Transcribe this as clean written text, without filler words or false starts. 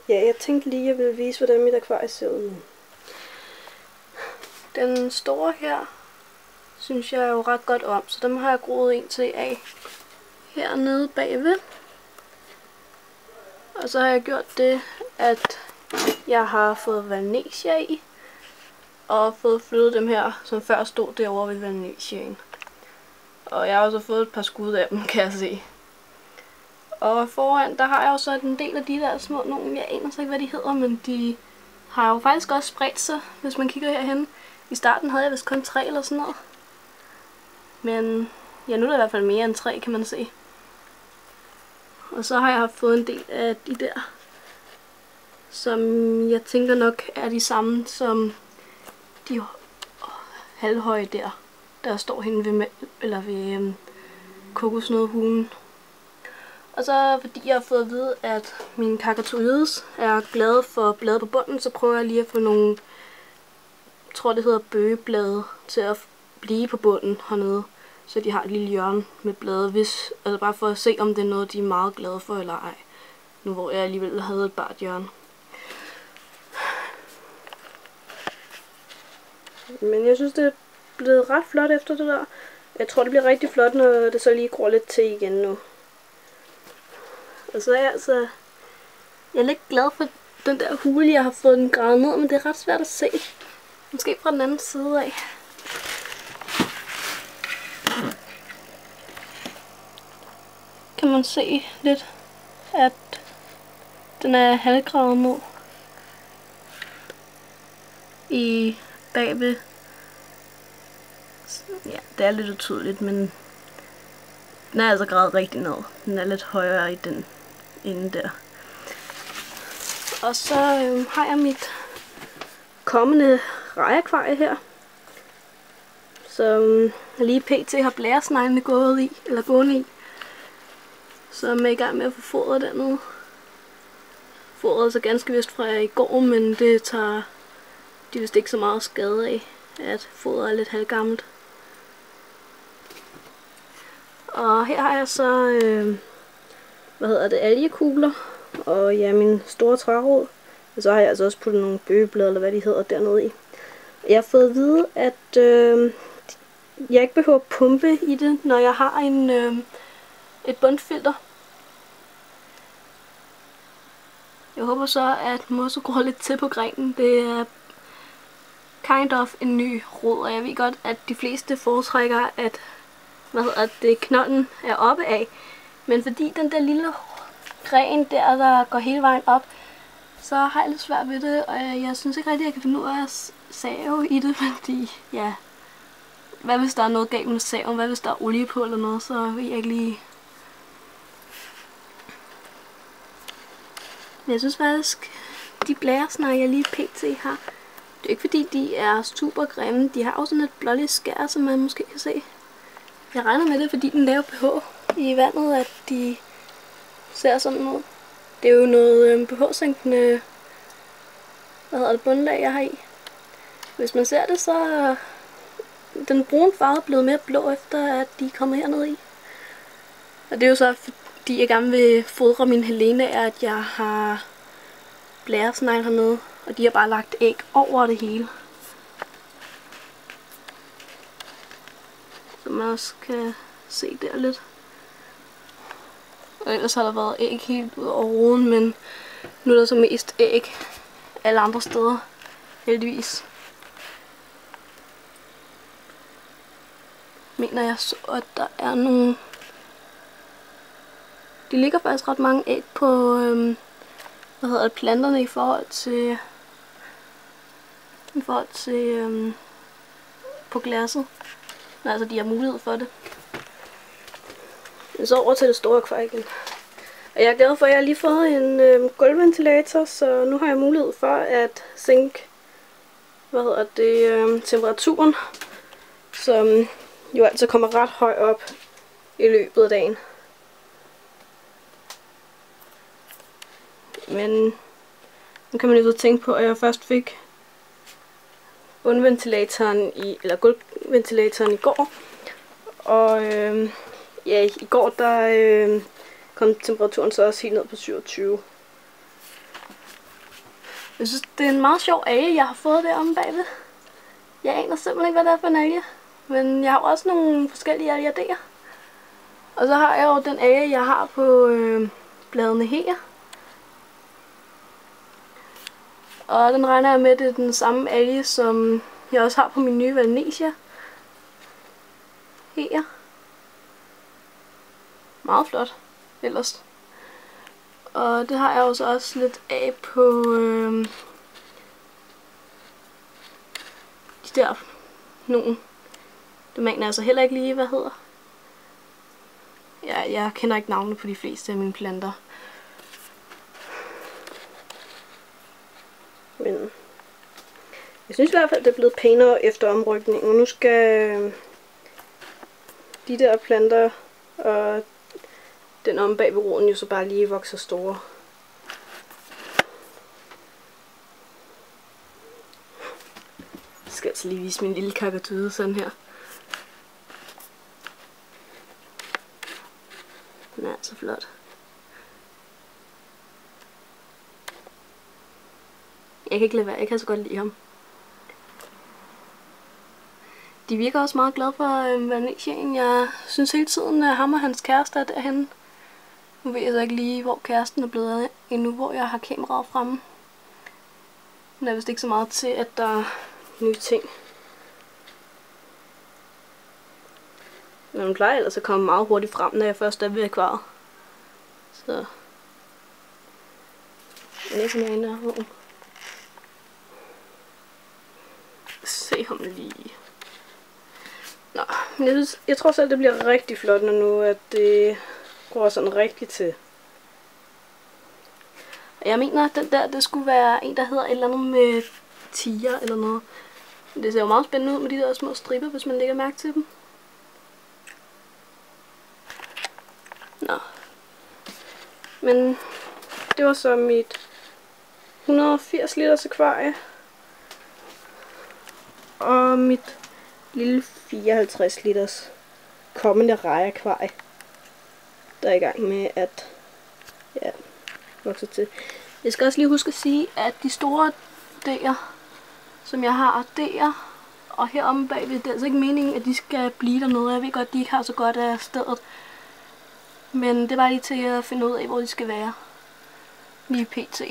Ja, jeg tænkte lige, at jeg ville vise, hvordan mit akvarie ser ud nu. Den store her, synes jeg er jo ret godt om, så dem har jeg groet en til af hernede bagved. Og så har jeg gjort det, at jeg har fået Vanicia i, og fået flyttet dem her, som før stod derovre ved Vaniciaen. Og jeg har også fået et par skud af dem, kan jeg se. Og foran, der har jeg jo så en del af de der små nogle, jeg aner så ikke, hvad de hedder, men de har jo faktisk også spredt sig, hvis man kigger herhen. I starten havde jeg vist kun 3 eller sådan noget. Men ja, nu er der i hvert fald mere end 3, kan man se. Og så har jeg fået en del af de der, som jeg tænker nok er de samme som de halvhøje der står henne ved kokosnødhulen. Og så fordi jeg har fået at vide, at mine Cacatoides er glade for blade på bunden, så prøver jeg lige at få nogle, jeg tror det hedder bøgeblade, til at blive på bunden hernede. Så de har et lille hjørne med blade, altså bare for at se, om det er noget, de er meget glade for eller ej. Nu hvor jeg alligevel havde et bart hjørne. Men jeg synes, det er blevet ret flot efter det der. Jeg tror, det bliver rigtig flot, når det så lige gror lidt til igen nu. Og så er jeg er lidt glad for den der hule, jeg har fået den gravet ned, men det er ret svært at se. Måske fra den anden side af. Kan man se lidt, at den er halvgravet ned i bagved. Ja, det er lidt utydeligt, men den er altså gravet rigtig ned. Den er lidt højere i den ende der. Og så har jeg mit kommende rejeakvarie her, som lige pt. Har blæresneglene gående i. Så er jeg i gang med at få fodret dernede. Fodret så ganske vist fra i går, men det tager de vist ikke så meget skade af, at fodret er lidt halvgammelt. Og her har jeg så, algekugler, og ja, min store trærod. Og så har jeg altså også puttet nogle bøgeblade, eller hvad de hedder, dernede i. Jeg har fået at vide, at jeg ikke behøver pumpe i det, når jeg har et bundfilter. Jeg håber så, at mosset gror lidt til på grenen. Det er kind of en ny rod, og jeg ved godt, at de fleste foretrækker, at knolden er oppe af. Men fordi den der lille gren der går hele vejen op, så har jeg lidt svært ved det, og jeg synes ikke rigtig, at jeg kan finde ud af at save i det, fordi ja, hvad hvis der er noget galt med saven, hvad hvis der er olie på eller noget, så ved jeg ikke lige. Men jeg synes faktisk, de blæresnegle, jeg lige pt. har, det er ikke fordi de er super grimme, de har også sådan et blåligt skær, som man måske kan se. Jeg regner med det, fordi den laver pH i vandet, at de ser sådan ud. Det er jo noget pH-sænkende bundlag, jeg har i. Hvis man ser det, så er den brune farve blevet mere blå, efter at de er kommet hernede i. Og det er jo så, fordi jeg gerne vil fodre min Helena, at jeg har blæresnegle hernede, og de har bare lagt æg over det hele. Så man også kan se der lidt. Og ellers har der været æg helt ud over roden, men nu er der så mest æg alle andre steder, heldigvis. Mener jeg så, at der er nogle. De ligger faktisk ret mange æg på planterne i forhold til på glasset. Altså de har mulighed for det. Så over til det store akvarie igen. Og jeg er glad for, at jeg har lige fået en gulvventilator, så nu har jeg mulighed for at sænke temperaturen, som jo altså kommer ret højt op i løbet af dagen. Men nu kan man jo tænke på, at jeg først fik gulvventilatoren i går. Og ja, i går der kom temperaturen så også helt ned på 27. Jeg synes, det er en meget sjov alge, jeg har fået deromme bagved. Jeg aner simpelthen ikke, hvad det er for en alge. Men jeg har også nogle forskellige alger. Og så har jeg jo den alge, jeg har på bladene her. Og den regner jeg med, at det er den samme alge, som jeg også har på min nye Valencia. Her. Meget flot, ellers. Og det har jeg også lidt af på de der nogle. Det mener jeg altså heller ikke lige, hvad hedder. Ja, jeg kender ikke navnene på de fleste af mine planter. Men jeg synes i hvert fald, det er blevet pænere efter omrykningen. Nu skal de der planter og den om bag ved roden jo så bare lige vokse store. Jeg skal altså lige vise min lille kakadude sådan her. Den er altså flot. Jeg kan ikke lade være, jeg kan så godt lide ham. De virker også meget glade for Valeniaen. Jeg synes hele tiden, at ham og hans kæreste er derhenne. Nu ved jeg så ikke lige, hvor kæresten er blevet af endnu, hvor jeg har kameraet fremme. Men der er vist ikke så meget til, at der er nye ting. Men den plejer ellers at komme meget hurtigt frem, når jeg først er ved akvariet. Så jeg er ikke mere inde her. Se ham lige. Nå, men jeg tror selv, det bliver rigtig flot, når nu at det går sådan rigtig til. Jeg mener, at den der, det skulle være en, der hedder et eller andet med tiger eller noget. Det ser jo meget spændende ud med de der små striber, hvis man lægger mærke til dem. Nå. Men det var så mit 180 liters akvarie. Og mit lille 54 liters kommende rejeakvarie, der er i gang med at vokse til. Jeg skal også lige huske at sige, at de store der, som jeg har der og heromme bagved, det er altså ikke meningen, at de skal blive dernede. Jeg ved godt, at de ikke har så godt af stedet. Men det er bare lige til at finde ud af, hvor de skal være. Lige pt.